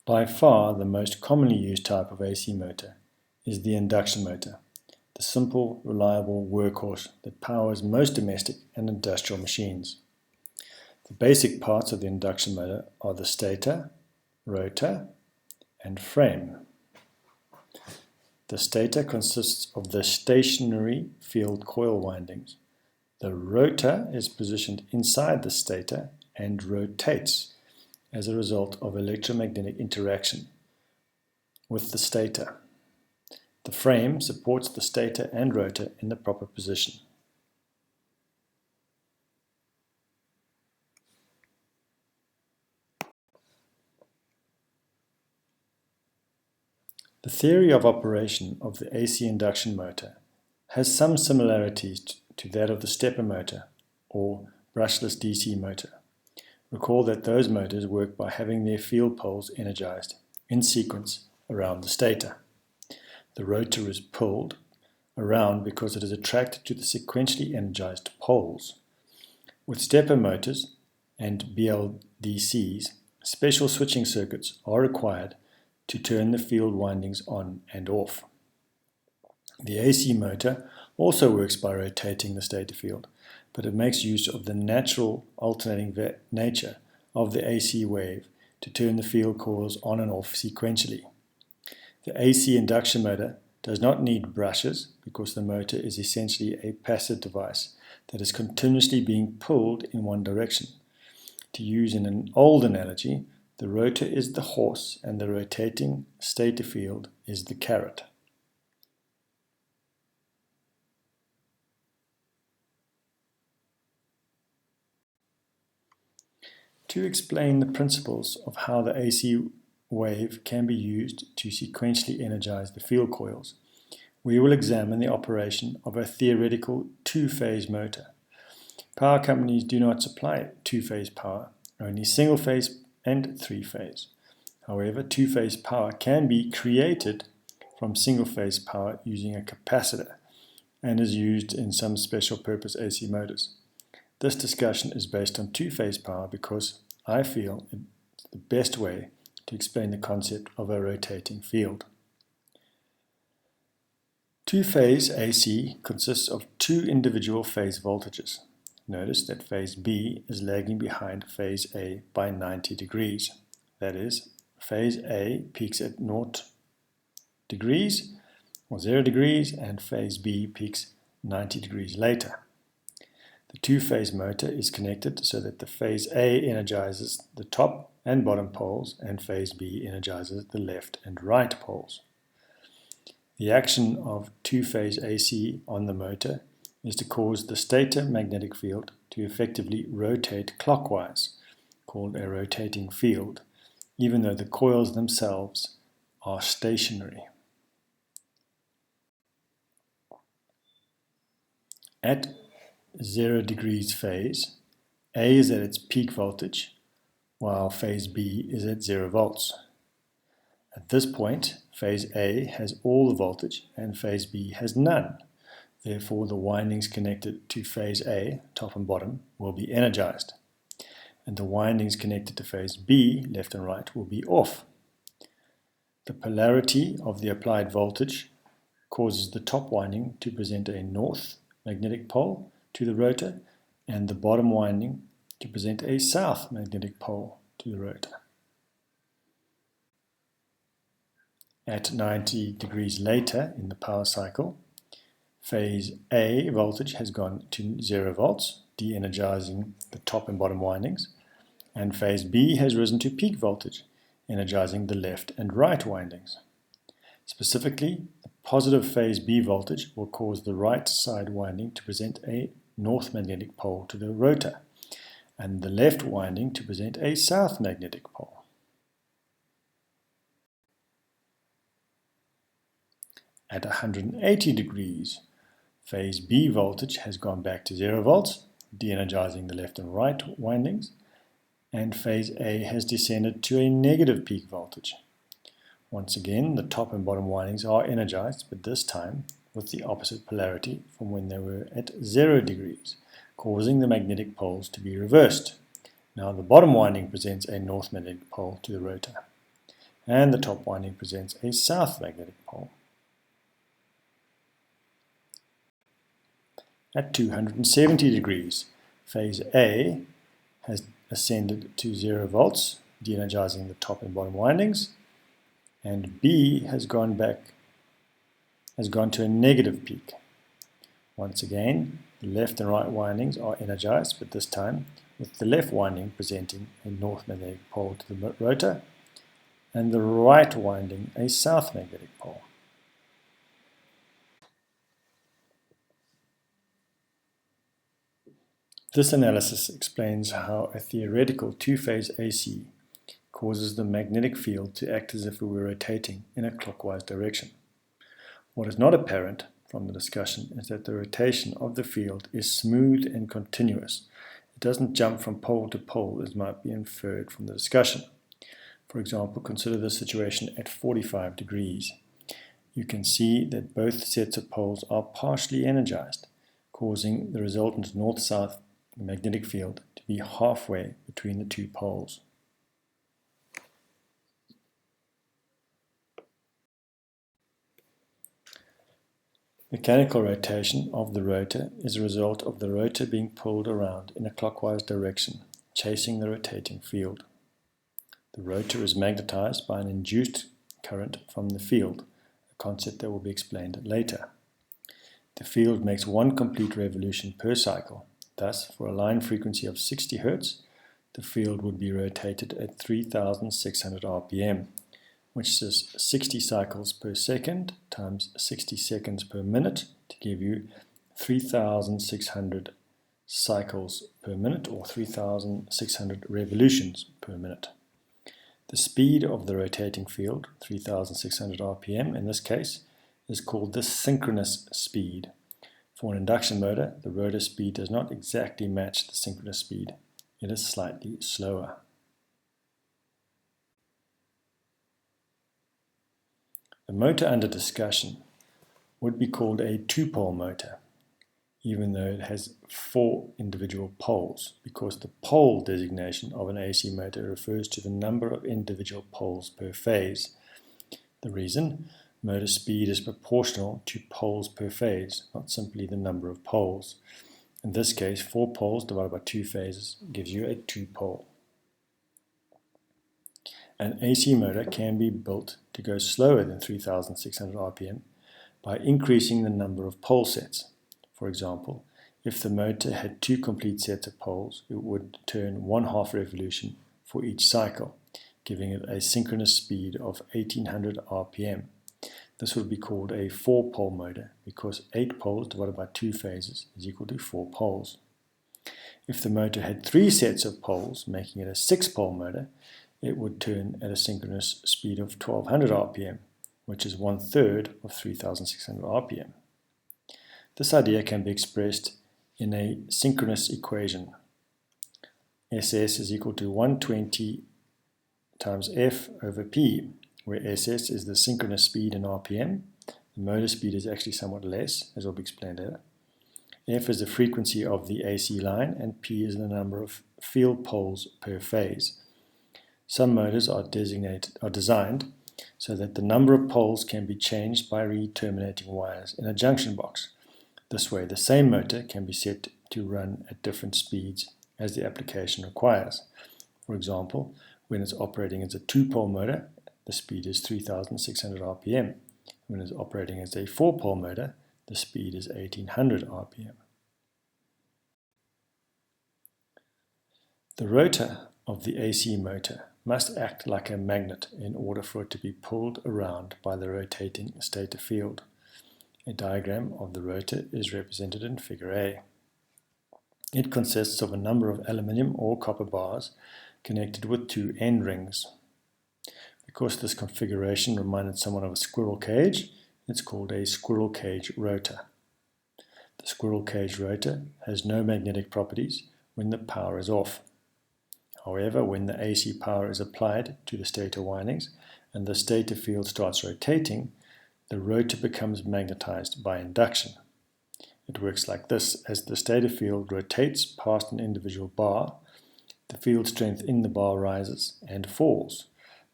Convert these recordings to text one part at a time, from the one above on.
By far the most commonly used type of AC motor is the induction motor, the simple, reliable workhorse that powers most domestic and industrial machines. The basic parts of the induction motor are the stator, rotor, and frame. The stator consists of the stationary field coil windings. The rotor is positioned inside the stator and rotates as a result of electromagnetic interaction with the stator. The frame supports the stator and rotor in the proper position. The theory of operation of the AC induction motor has some similarities to that of the stepper motor or brushless DC motor. Recall that those motors work by having their field poles energized in sequence around the stator. The rotor is pulled around because it is attracted to the sequentially energized poles. With stepper motors and BLDCs, special switching circuits are required to turn the field windings on and off. The AC motor also works by rotating the stator field, but it makes use of the natural alternating nature of the AC wave to turn the field coils on and off sequentially. The AC induction motor does not need brushes because the motor is essentially a passive device that is continuously being pulled in one direction. To use in an old analogy, the rotor is the horse and the rotating stator field is the carrot. To explain the principles of how the AC wave can be used to sequentially energize the field coils, we will examine the operation of a theoretical two-phase motor. Power companies do not supply two-phase power, only single-phase and three-phase. However, two-phase power can be created from single-phase power using a capacitor and is used in some special-purpose AC motors. This discussion is based on two-phase power because I feel it's the best way to explain the concept of a rotating field. Two-phase AC consists of two individual phase voltages. Notice that phase B is lagging behind phase A by 90 degrees. That is, phase A peaks at 0 degrees or 0 degrees and phase B peaks 90 degrees later. The two-phase motor is connected so that the phase A energizes the top and bottom poles and phase B energizes the left and right poles. The action of two-phase AC on the motor is to cause the stator magnetic field to effectively rotate clockwise, called a rotating field, even though the coils themselves are stationary. At 0 degrees phase, A is at its peak voltage, while phase B is at 0 volts. At this point, phase A has all the voltage and phase B has none. Therefore, the windings connected to phase A, top and bottom, will be energized, and the windings connected to phase B, left and right, will be off. The polarity of the applied voltage causes the top winding to present a north magnetic pole to the rotor and the bottom winding to present a south magnetic pole to the rotor. At 90 degrees later in the power cycle, phase A voltage has gone to 0 volts, de-energizing the top and bottom windings, and phase B has risen to peak voltage, energizing the left and right windings. Specifically, the positive phase B voltage will cause the right side winding to present a north magnetic pole to the rotor, and the left winding to present a south magnetic pole. At 180 degrees, phase B voltage has gone back to 0 volts, de-energizing the left and right windings, and phase A has descended to a negative peak voltage. Once again, the top and bottom windings are energized, but this time with the opposite polarity from when they were at 0 degrees, causing the magnetic poles to be reversed. Now the bottom winding presents a north magnetic pole to the rotor. and the top winding presents a south magnetic pole. At 270 degrees, phase A has ascended to 0 volts, de-energizing the top and bottom windings, and B has gone to a negative peak. Once again, the left and right windings are energized, but this time with the left winding presenting a north magnetic pole to the rotor, and the right winding a south magnetic pole. This analysis explains how a theoretical two-phase AC causes the magnetic field to act as if it were rotating in a clockwise direction. What is not apparent from the discussion is that the rotation of the field is smooth and continuous. It doesn't jump from pole to pole as might be inferred from the discussion. For example, consider the situation at 45 degrees. You can see that both sets of poles are partially energized, causing the resultant north-south magnetic field to be halfway between the two poles. Mechanical rotation of the rotor is a result of the rotor being pulled around in a clockwise direction, chasing the rotating field. The rotor is magnetized by an induced current from the field, a concept that will be explained later. The field makes one complete revolution per cycle. Thus, for a line frequency of 60 Hz, the field would be rotated at 3,600 RPM, which is 60 cycles per second times 60 seconds per minute to give you 3,600 cycles per minute, or 3,600 revolutions per minute. The speed of the rotating field, 3,600 RPM in this case, is called the synchronous speed. For an induction motor, the rotor speed does not exactly match the synchronous speed. It is slightly slower. The motor under discussion would be called a two-pole motor, even though it has 4 individual poles, because the pole designation of an AC motor refers to the number of individual poles per phase. The reason? Motor speed is proportional to poles per phase, not simply the number of poles. In this case, 4 poles divided by 2 phases gives you a two-pole. An AC motor can be built to go slower than 3,600 RPM by increasing the number of pole sets. For example, if the motor had 2 complete sets of poles, it would turn 1/2 revolution for each cycle, giving it a synchronous speed of 1,800 RPM. This would be called a 4-pole motor because 8 poles divided by 2 phases is equal to 4 poles. If the motor had 3 sets of poles, making it a 6-pole motor, it would turn at a synchronous speed of 1,200 RPM, which is 1/3 of 3,600 RPM. This idea can be expressed in a synchronous equation. SS is equal to 120 times F over P, where SS is the synchronous speed in RPM. The motor speed is actually somewhat less, as will be explained later. F is the frequency of the AC line, and P is the number of field poles per phase. Some motors are designed so that the number of poles can be changed by re-terminating wires in a junction box. This way, the same motor can be set to run at different speeds as the application requires. For example, when it's operating as a 2-pole motor, the speed is 3,600 RPM. When it's operating as a 4-pole motor, the speed is 1,800 RPM. The rotor of the AC motor must act like a magnet in order for it to be pulled around by the rotating stator field. A diagram of the rotor is represented in Figure A. It consists of a number of aluminium or copper bars connected with 2 end rings. Because this configuration reminded someone of a squirrel cage, it's called a squirrel cage rotor. The squirrel cage rotor has no magnetic properties when the power is off. However, when the AC power is applied to the stator windings and the stator field starts rotating, the rotor becomes magnetized by induction. It works like this: as the stator field rotates past an individual bar, the field strength in the bar rises and falls.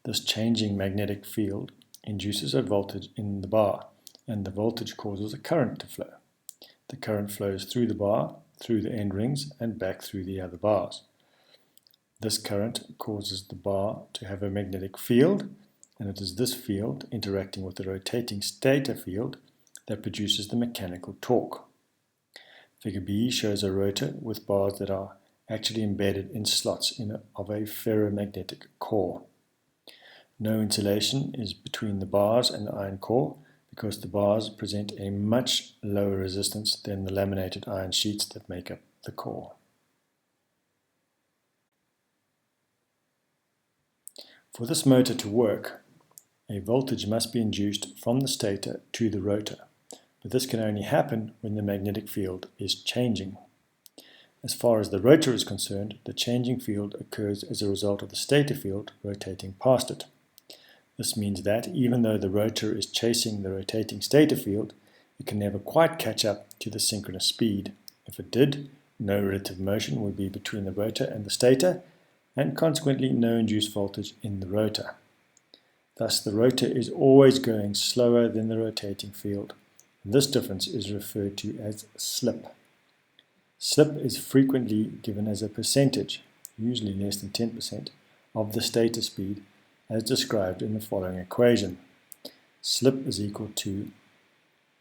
This changing magnetic field induces a voltage in the bar, and the voltage causes a current to flow. The current flows through the bar, through the end rings, and back through the other bars. This current causes the bar to have a magnetic field, and it is this field interacting with the rotating stator field that produces the mechanical torque. Figure B shows a rotor with bars that are actually embedded in slots of a ferromagnetic core. No insulation is between the bars and the iron core because the bars present a much lower resistance than the laminated iron sheets that make up the core. For this motor to work, a voltage must be induced from the stator to the rotor, but this can only happen when the magnetic field is changing. As far as the rotor is concerned, the changing field occurs as a result of the stator field rotating past it. This means that even though the rotor is chasing the rotating stator field, it can never quite catch up to the synchronous speed. If it did, no relative motion would be between the rotor and the stator, and consequently no induced voltage in the rotor. Thus, the rotor is always going slower than the rotating field. This difference is referred to as slip. Slip is frequently given as a percentage, usually less than 10%, of the stator speed, as described in the following equation. Slip is equal to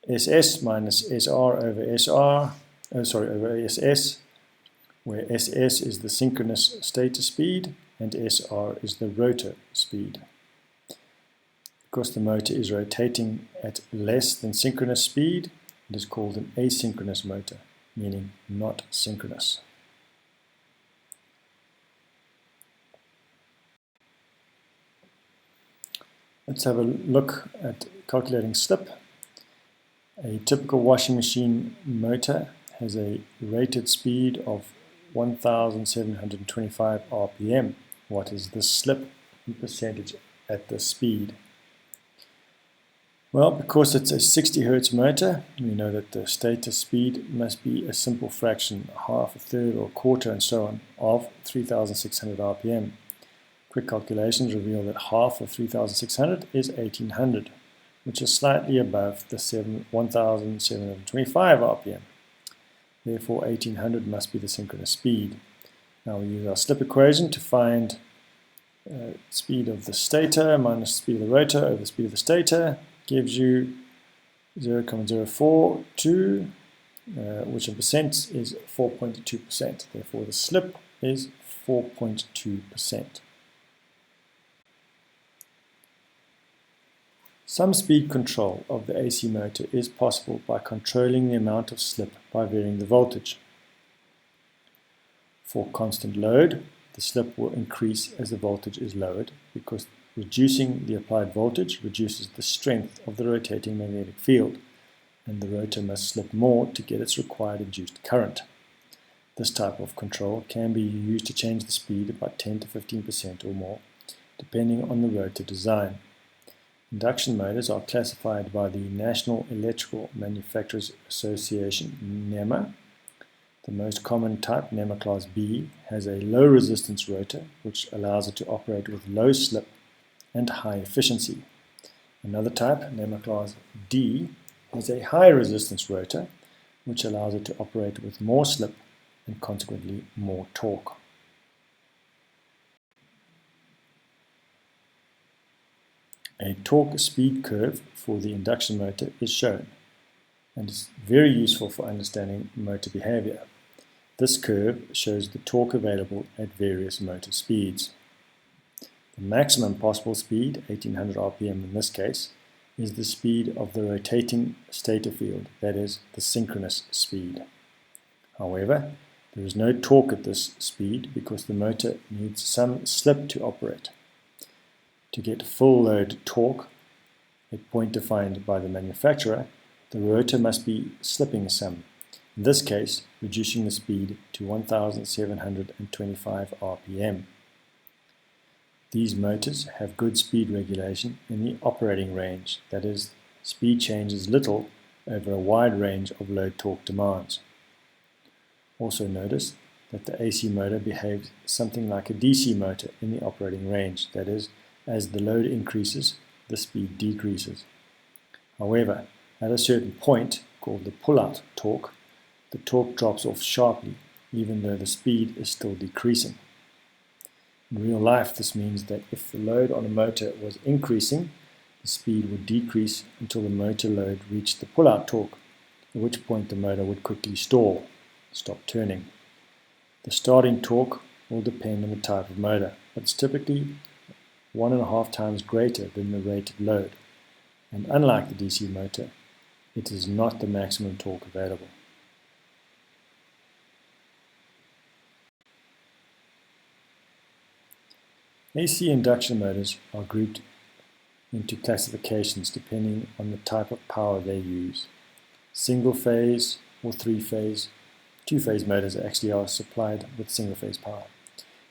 SS minus SR over SS, where SS is the synchronous stator speed and SR is the rotor speed. Because the motor is rotating at less than synchronous speed, it is called an asynchronous motor, meaning not synchronous. Let's have a look at calculating slip. A typical washing machine motor has a rated speed of 1,725 RPM. What is the slip in percentage at this speed? Well, because it's a 60 Hz motor, we know that the stator speed must be a simple fraction, half, a third, or a quarter, and so on, of 3,600 RPM. Quick calculations reveal that half of 3,600 is 1,800, which is slightly above the 1,725 RPM. Therefore, 1,800 must be the synchronous speed. Now we use our slip equation to find speed of the stator minus speed of the rotor over the speed of the stator gives you 0.042, which in percent is 4.2%. Therefore, the slip is 4.2%. Some speed control of the AC motor is possible by controlling the amount of slip by varying the voltage. For constant load, the slip will increase as the voltage is lowered because reducing the applied voltage reduces the strength of the rotating magnetic field, and the rotor must slip more to get its required induced current. This type of control can be used to change the speed by 10 to 15% or more, depending on the rotor design. Induction motors are classified by the National Electrical Manufacturers Association, NEMA. The most common type, NEMA Class B, has a low resistance rotor, which allows it to operate with low slip and high efficiency. Another type, NEMA Class D, has a high resistance rotor, which allows it to operate with more slip and consequently more torque. A torque speed curve for the induction motor is shown, and is very useful for understanding motor behavior. This curve shows the torque available at various motor speeds. The maximum possible speed, 1800 RPM in this case, is the speed of the rotating stator field, that is, the synchronous speed. However, there is no torque at this speed because the motor needs some slip to operate. To get full load torque, a point defined by the manufacturer, the rotor must be slipping some, in this case reducing the speed to 1,725 RPM. These motors have good speed regulation in the operating range, that is, speed changes little over a wide range of load torque demands. Also notice that the AC motor behaves something like a DC motor in the operating range, that is, as the load increases, the speed decreases. However, at a certain point, called the pull-out torque, the torque drops off sharply, even though the speed is still decreasing. In real life, this means that if the load on a motor was increasing, the speed would decrease until the motor load reached the pull-out torque, at which point the motor would quickly stop turning. The starting torque will depend on the type of motor, but it's typically 1.5 times greater than the rated load, and unlike the DC motor, it is not the maximum torque available. AC induction motors are grouped into classifications depending on the type of power they use. Single-phase or three-phase, two-phase motors actually are supplied with single-phase power.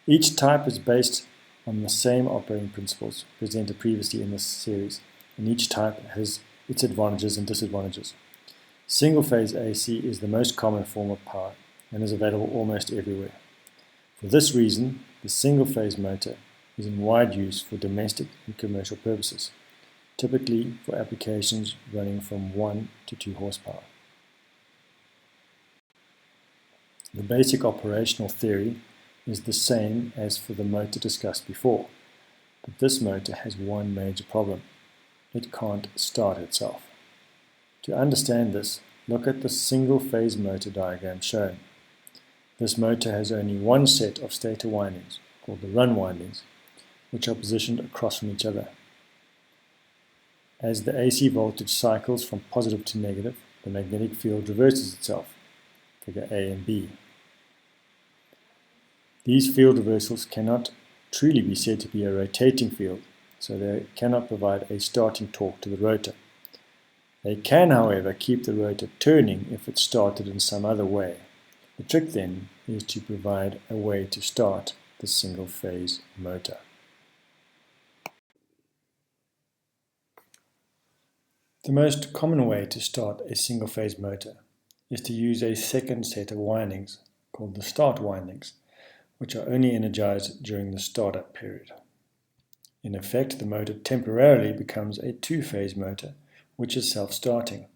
Each type is based on the same operating principles presented previously in this series, and each type has its advantages and disadvantages. Single-phase AC is the most common form of power and is available almost everywhere. For this reason, the single-phase motor is in wide use for domestic and commercial purposes, typically for applications running from 1 to 2 horsepower. The basic operational theory is the same as for the motor discussed before, but this motor has one major problem. It can't start itself. To understand this, look at the single-phase motor diagram shown. This motor has only one set of stator windings, called the run windings, which are positioned across from each other. As the AC voltage cycles from positive to negative, the magnetic field reverses itself, figure A and B. These field reversals cannot truly be said to be a rotating field, so they cannot provide a starting torque to the rotor. They can, however, keep the rotor turning if it started in some other way. The trick then is to provide a way to start the single-phase motor. The most common way to start a single-phase motor is to use a second set of windings, called the start windings, which are only energized during the startup period. In effect, the motor temporarily becomes a two-phase motor, which is self-starting.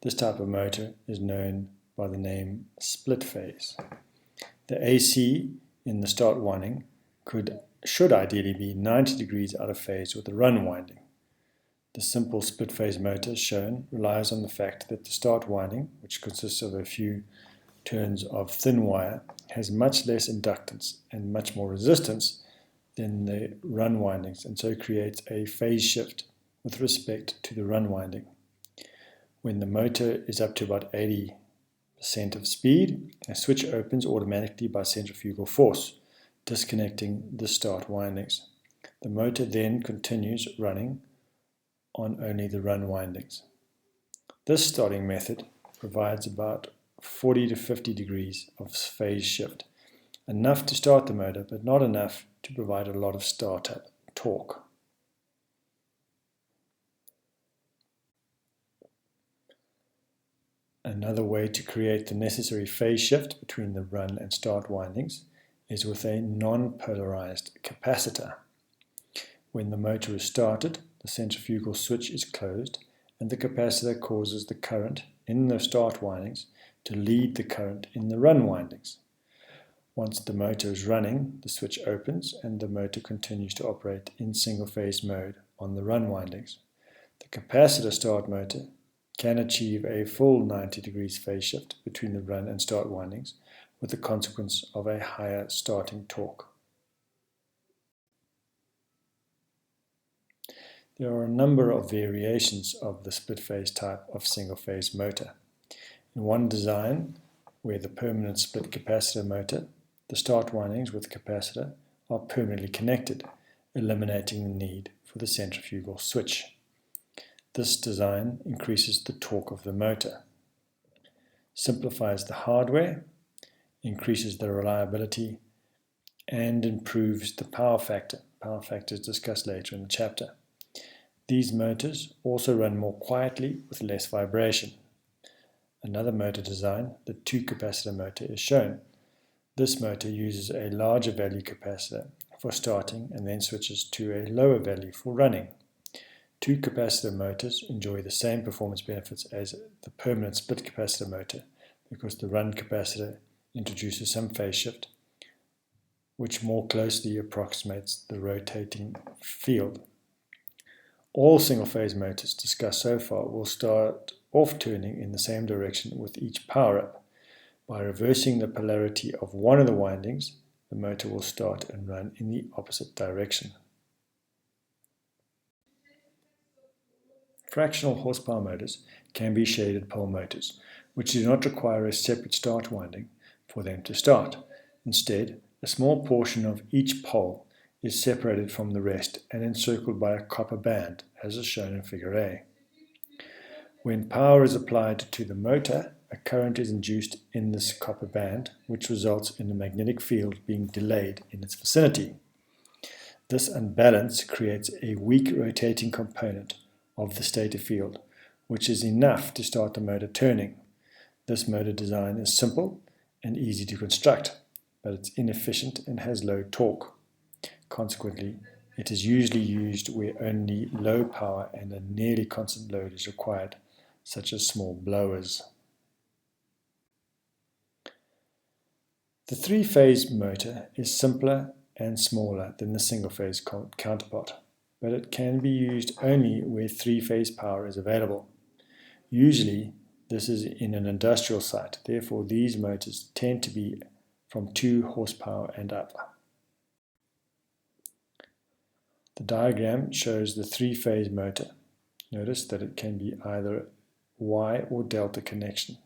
This type of motor is known by the name split phase. The AC in the start winding should ideally be 90 degrees out of phase with the run winding. The simple split-phase motor shown relies on the fact that the start winding, which consists of a few turns of thin wire, has much less inductance and much more resistance than the run windings, and so creates a phase shift with respect to the run winding. When the motor is up to about 80% of speed, a switch opens automatically by centrifugal force, disconnecting the start windings. The motor then continues running on only the run windings. This starting method provides about 40 to 50 degrees of phase shift, enough to start the motor, but not enough to provide a lot of startup torque. Another way to create the necessary phase shift between the run and start windings is with a non-polarized capacitor. When the motor is started, the centrifugal switch is closed and the capacitor causes the current in the start windings to lead the current in the run windings. Once the motor is running, the switch opens and the motor continues to operate in single-phase mode on the run windings. The capacitor start motor can achieve a full 90 degrees phase shift between the run and start windings, with the consequence of a higher starting torque. There are a number of variations of the split-phase type of single-phase motor. In one design, where the permanent split capacitor motor, the start windings with the capacitor are permanently connected, eliminating the need for the centrifugal switch. This design increases the torque of the motor, simplifies the hardware, increases the reliability, and improves the power factor. Power factor is discussed later in the chapter. These motors also run more quietly with less vibration. Another motor design, the two-capacitor motor, is shown. This motor uses a larger value capacitor for starting and then switches to a lower value for running. Two capacitor motors enjoy the same performance benefits as the permanent split capacitor motor because the run capacitor introduces some phase shift, which more closely approximates the rotating field. All single-phase motors discussed so far will start off turning in the same direction with each power-up. By reversing the polarity of one of the windings, the motor will start and run in the opposite direction. Fractional horsepower motors can be shaded pole motors, which do not require a separate start winding for them to start. Instead, a small portion of each pole is separated from the rest and encircled by a copper band, as is shown in Figure A. When power is applied to the motor, a current is induced in this copper band, which results in the magnetic field being delayed in its vicinity. This unbalance creates a weak rotating component of the stator field, which is enough to start the motor turning. This motor design is simple and easy to construct, but it's inefficient and has low torque. Consequently, it is usually used where only low power and a nearly constant load is required, such as small blowers. The three-phase motor is simpler and smaller than the single-phase counterpart, but it can be used only where three-phase power is available. Usually, this is in an industrial site, therefore these motors tend to be from 2 horsepower and up. The diagram shows the three-phase motor. Notice that it can be either Y or delta connection.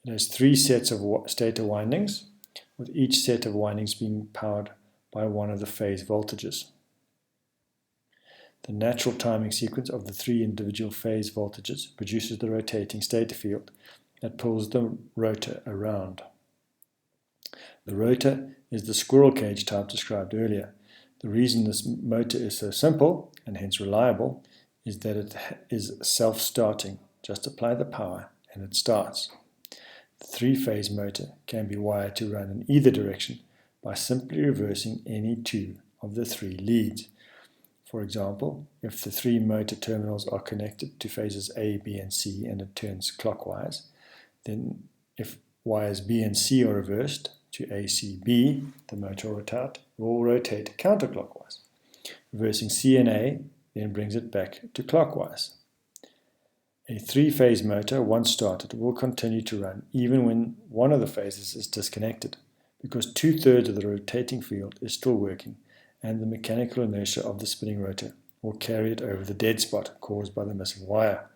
It has 3 sets of stator windings, with each set of windings being powered by one of the phase voltages. The natural timing sequence of the 3 individual phase voltages produces the rotating stator field that pulls the rotor around. The rotor is the squirrel cage type described earlier. The reason this motor is so simple, and hence reliable, is that it is self-starting. Just apply the power and it starts. The three-phase motor can be wired to run in either direction by simply reversing any 2 of the 3 leads. For example, if the 3 motor terminals are connected to phases A, B, and C and it turns clockwise, then if wires B and C are reversed to ACB, the motor will rotate counterclockwise. Reversing C and A then brings it back to clockwise. A three-phase motor, once started, will continue to run even when one of the phases is disconnected, because 2/3 of the rotating field is still working, and the mechanical inertia of the spinning rotor will carry it over the dead spot caused by the missing wire.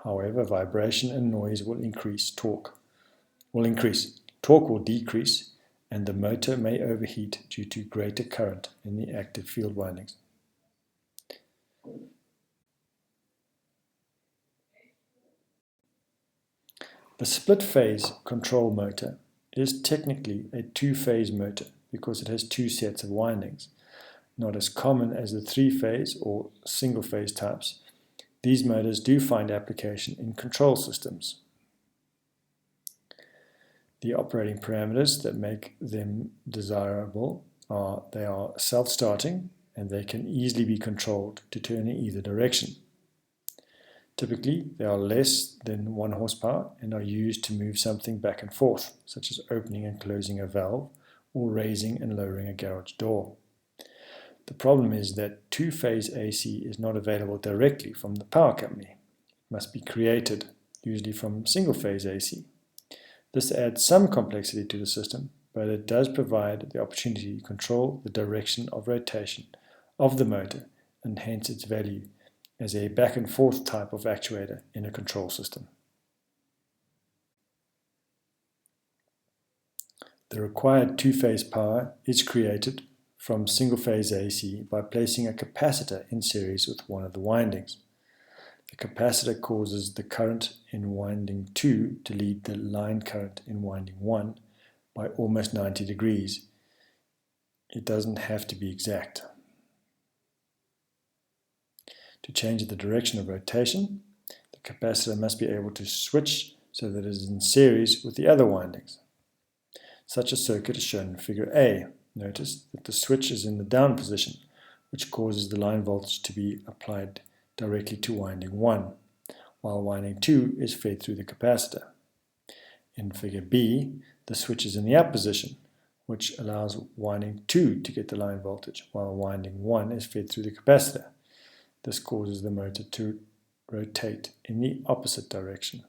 However, vibration and noise will increase. Torque will decrease, and the motor may overheat due to greater current in the active field windings. The split-phase control motor is technically a 2-phase motor because it has 2 sets of windings. Not as common as the 3-phase or single-phase types, these motors do find application in control systems. The operating parameters that make them desirable are they are self-starting and they can easily be controlled to turn in either direction. Typically, they are less than 1 horsepower and are used to move something back and forth, such as opening and closing a valve or raising and lowering a garage door. The problem is that 2-phase AC is not available directly from the power company. It must be created, usually from single-phase AC. This adds some complexity to the system, but it does provide the opportunity to control the direction of rotation of the motor and hence its value as a back and forth type of actuator in a control system. The required 2-phase power is created from single-phase AC by placing a capacitor in series with one of the windings. The capacitor causes the current in winding 2 to lead the line current in winding 1 by almost 90 degrees. It doesn't have to be exact. To change the direction of rotation, the capacitor must be able to switch so that it is in series with the other windings. Such a circuit is shown in Figure A. notice that the switch is in the down position, which causes the line voltage to be applied directly to winding 1, while winding 2 is fed through the capacitor. In figure B, the switch is in the up position, which allows winding 2 to get the line voltage, while winding 1 is fed through the capacitor. This causes the motor to rotate in the opposite direction.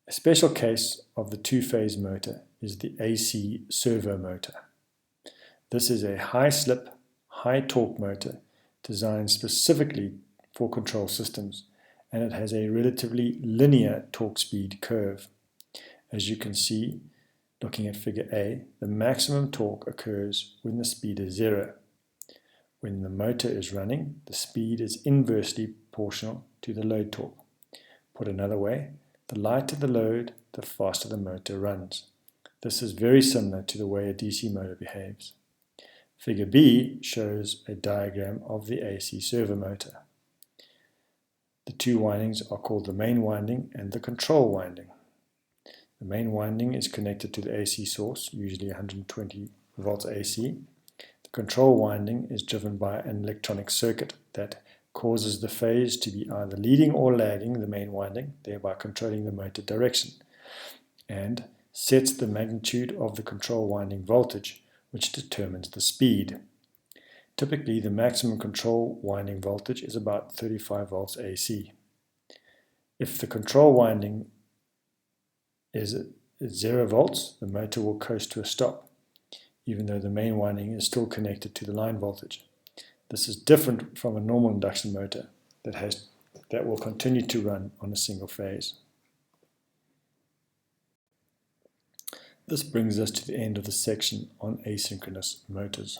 A special case of the two-phase motor is the AC servo motor. This is a high-slip, high-torque motor designed specifically for control systems, and it has a relatively linear torque speed curve. As you can see, looking at figure A, the maximum torque occurs when the speed is 0. When the motor is running, the speed is inversely proportional to the load torque. Put another way, the lighter the load, the faster the motor runs. This is very similar to the way a DC motor behaves. Figure B shows a diagram of the AC servo motor. The two windings are called the main winding and the control winding. The main winding is connected to the AC source, usually 120 volts AC. The control winding is driven by an electronic circuit that causes the phase to be either leading or lagging the main winding, thereby controlling the motor direction, and sets the magnitude of the control winding voltage, which determines the speed. Typically, the maximum control winding voltage is about 35 volts AC. If the control winding is at 0 volts, the motor will coast to a stop, even though the main winding is still connected to the line voltage. This is different from a normal induction motor that will continue to run on a single phase. This brings us to the end of the section on asynchronous motors.